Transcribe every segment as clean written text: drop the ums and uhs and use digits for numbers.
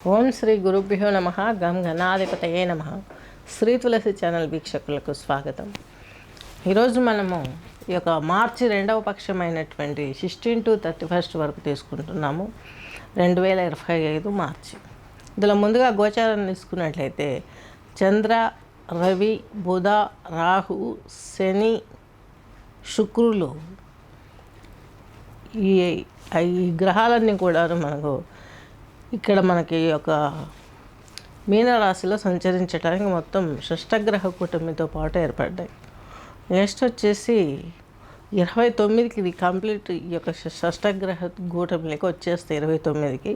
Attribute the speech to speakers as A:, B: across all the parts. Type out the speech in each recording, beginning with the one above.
A: ఓం శ్రీ గురుభ్యో నమ. గం గణాధిపతయే నమ. శ్రీ తులసి ఛానల్ వీక్షకులకు స్వాగతం. ఈరోజు మనము ఈ యొక్క మార్చి 2వ పక్షమైనటువంటి 16 to 31 వరకు తీసుకుంటున్నాము. 2025 మార్చి. ఇందులో ముందుగా గోచారం తీసుకున్నట్లయితే చంద్ర, రవి, బుధ, రాహు, శని, శుక్రులు ఈ గ్రహాలన్నీ కూడా ఇక్కడ మనకి ఒక మీనరాశిలో సంచరించడానికి మొత్తం షష్టగ్రహ కూటమితో పాటు ఏర్పడ్డాయి. నెక్స్ట్ వచ్చేసి 29కి ఇది కంప్లీట్ ఈ యొక్క షష్టగ్రహ కూటమికి వచ్చేస్తే 29కి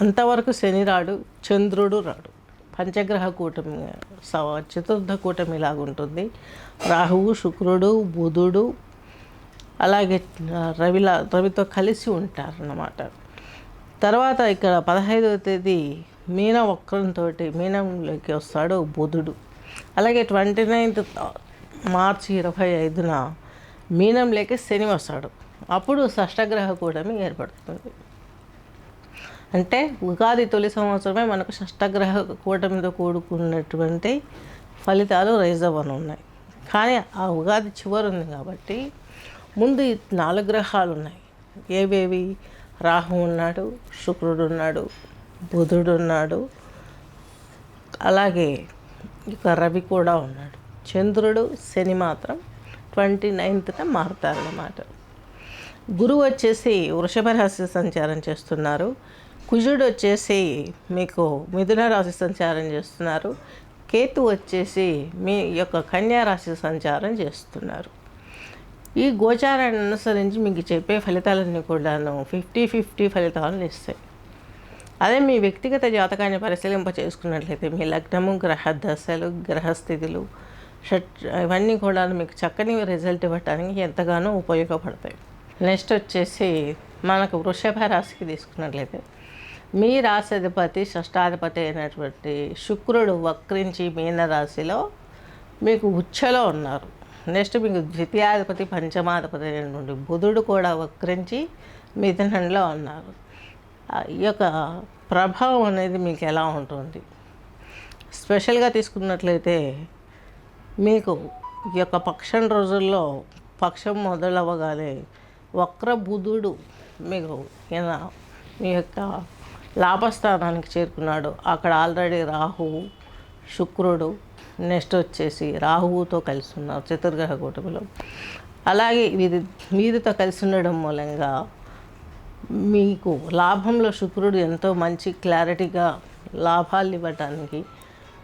A: అంతవరకు శని రాడు, చంద్రుడు రాడు. పంచగ్రహ కూటమి చతుర్థ కూటమి లాగుంటుంది. రాహువు, శుక్రుడు, బుధుడు అలాగే రవితో కలిసి ఉంటారన్నమాట. తర్వాత ఇక్కడ 15వ తేదీ మీన వక్రంతో మీనంలోకి వస్తాడు బుధుడు. అలాగే 29th మార్చి 25న మీనంలోకి శని వస్తాడు. అప్పుడు షష్టగ్రహ కూటమి ఏర్పడుతుంది. అంటే ఉగాది తొలి సంవత్సరమే మనకు షష్టగ్రహ కూటమితో కూడుకున్నటువంటి ఫలితాలు రైజ్ అవ్వనున్నాయి. కానీ ఆ ఉగాది చివరి ఉంది కాబట్టి ముందు 4 గ్రహాలు ఉన్నాయి. ఏవేవి? రాహు ఉన్నాడు, శుక్రుడు ఉన్నాడు, బుధుడు ఉన్నాడు, అలాగే ఇక రవి కూడా ఉన్నాడు. చంద్రుడు, శని మాత్రం 29న మారుతారన్నమాట. గురువు వచ్చేసి వృషభ రాశి సంచారం చేస్తున్నారు. కుజుడు వచ్చేసి మీకు మిథున రాశి సంచారం చేస్తున్నారు. కేతు వచ్చేసి మీ యొక్క కన్యా రాశి సంచారం చేస్తున్నారు. ఈ గోచారాన్ని అనుసరించి మీకు చెప్పే ఫలితాలన్నీ కూడాను 50-50 ఫలితాలను ఇస్తాయి. అదే మీ వ్యక్తిగత జాతకాన్ని పరిశీలింప చేసుకున్నట్లయితే మీ లగ్నము, గ్రహ దశలు, గ్రహస్థితులు ఇవన్నీ కూడా మీకు చక్కని రిజల్ట్ ఇవ్వడానికి ఎంతగానో ఉపయోగపడతాయి. నెక్స్ట్ వచ్చేసి మనకు వృషభ రాశికి తీసుకున్నట్లయితే మీ రాశిధిపతి షష్టాధిపతి అయినటువంటి శుక్రుడు వక్రించి మీనరాశిలో మీకు ఉచ్చలో ఉన్నారు. నెక్స్ట్ మీకు ద్వితీయాధిపతి పంచమాధిపతి అయినటువంటి బుధుడు కూడా వక్రించి మిథునంలో ఉన్నారు. ఈ యొక్క ప్రభావం అనేది మీకు ఎలా ఉంటుంది? స్పెషల్గా తీసుకున్నట్లయితే మీకు ఈ యొక్క పక్షం రోజుల్లో పక్షం మొదలవ్వగానే వక్ర బుధుడు మీకు మీ యొక్క లాభస్థానానికి చేరుకున్నాడు. అక్కడ ఆల్రెడీ రాహువు, శుక్రుడు, నెక్స్ట్ వచ్చేసి రాహువుతో కలిసి ఉన్నారు చతుర్గ్రహ కూటమిలో. అలాగే వీరితో కలిసి ఉండడం మూలంగా మీకు లాభంలో శుక్రుడు ఎంతో మంచి క్లారిటీగా లాభాలు ఇవ్వడానికి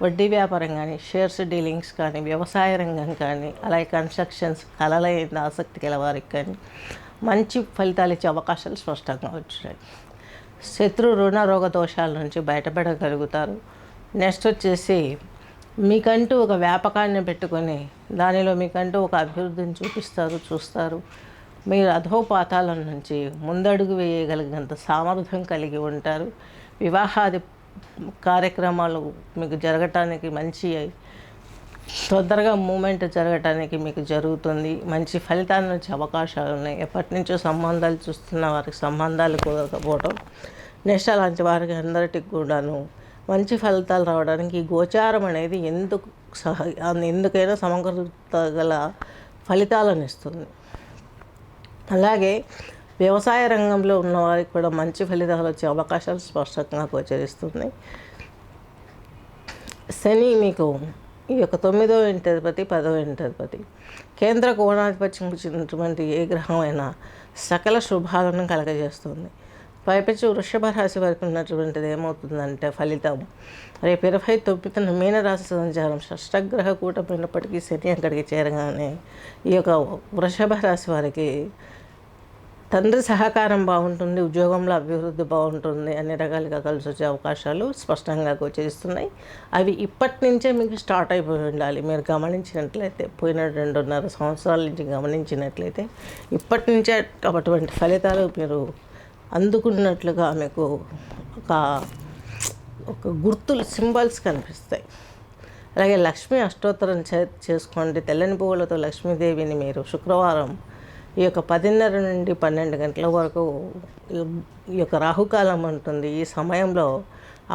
A: వడ్డీ వ్యాపారం కానీ, షేర్స్ డీలింగ్స్ కానీ, వ్యవసాయ రంగం కానీ, అలాగే కన్స్ట్రక్షన్స్, కళలైన ఆసక్తి గల వారికి కానీ మంచి ఫలితాలు ఇచ్చే అవకాశాలు స్పష్టంగా వచ్చాయి. శత్రు రుణ రోగ దోషాల నుంచి బయటపడగలుగుతారు. నెక్స్ట్ వచ్చేసి మీకంటూ ఒక వ్యాపకాన్ని పెట్టుకొని దానిలో మీకంటూ ఒక అభివృద్ధిని చూస్తారు. మీరు అధోపాతాల నుంచి ముందడుగు వేయగలిగినంత సామర్థ్యం కలిగి ఉంటారు. వివాహాది కార్యక్రమాలు మీకు జరగటానికి మంచి తొందరగా మూమెంట్ జరగటానికి మీకు జరుగుతుంది. మంచి ఫలితాలను వచ్చే అవకాశాలు ఉన్నాయి. ఎప్పటి నుంచో సంబంధాలు చూస్తున్న వారికి సంబంధాలు కుదరకపోవడం, నెక్స్ట్ అలాంటి వారికి అందరికీ కూడాను మంచి ఫలితాలు రావడానికి ఈ గోచారం అనేది ఎందుకైనా సమగ్రత గల ఫలితాలను ఇస్తుంది. అలాగే వ్యవసాయ రంగంలో ఉన్న వారికి కూడా మంచి ఫలితాలు వచ్చే అవకాశాలు స్పష్టంగా గోచరిస్తున్నాయి. శని మీకు ఈ యొక్క 9వ ఇంటధిపతి, 10వ ఇంటధిపతి, కేంద్ర కోణాధిపత్యం వచ్చినటువంటి ఏ గ్రహం అయినా సకల శుభాలను కలగజేస్తుంది. పైపెచ్చు వృషభ రాశి వరకు ఉన్నటువంటిది ఏమవుతుందంటే ఫలితం రేపు 29న మీనరాశి సంచారం షష్టగ్రహ కూటమైనప్పటికీ శని అక్కడికి చేరగానే ఈ యొక్క వృషభ రాశి వారికి తండ్రి సహకారం బాగుంటుంది, ఉద్యోగంలో అభివృద్ధి బాగుంటుంది, అన్ని రకాలుగా కలిసి వచ్చే అవకాశాలు స్పష్టంగా గోచరిస్తున్నాయి. అవి ఇప్పటి నుంచే మీకు స్టార్ట్ అయిపోయి ఉండాలి. మీరు గమనించినట్లయితే పోయిన 2.5 సంవత్సరాల నుంచి గమనించినట్లయితే ఇప్పటి నుంచే అటువంటి ఫలితాలు మీరు అందుకున్నట్లుగా మీకు ఒక గుర్తులు, సింబల్స్ కనిపిస్తాయి. అలాగే లక్ష్మీ అష్టోత్తరం చేసుకోండి. తెల్లని పువ్వులతో లక్ష్మీదేవిని మీరు శుక్రవారం ఈ యొక్క 10:30 నుండి 12 గంటల వరకు ఈ యొక్క రాహుకాలం ఉంటుంది. ఈ సమయంలో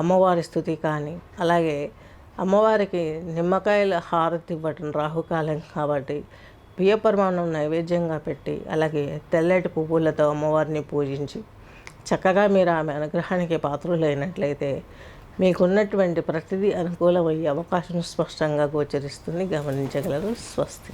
A: అమ్మవారి స్తుతి కానీ, అలాగే అమ్మవారికి నిమ్మకాయల హారతి ఇవ్వటం రాహుకాలం కాబట్టి బియ్యపరమాన్నం నైవేద్యంగా పెట్టి, అలాగే తెల్లటి పువ్వులతో అమ్మవారిని పూజించి చక్కగా మీరు ఆమె అనుగ్రహానికి పాత్రులైనట్లయితే మీకున్నటువంటి ప్రతిదీ అనుకూలమయ్యే అవకాశం స్పష్టంగా గోచరిస్తుంది. గమనించగలరు. స్వస్తి.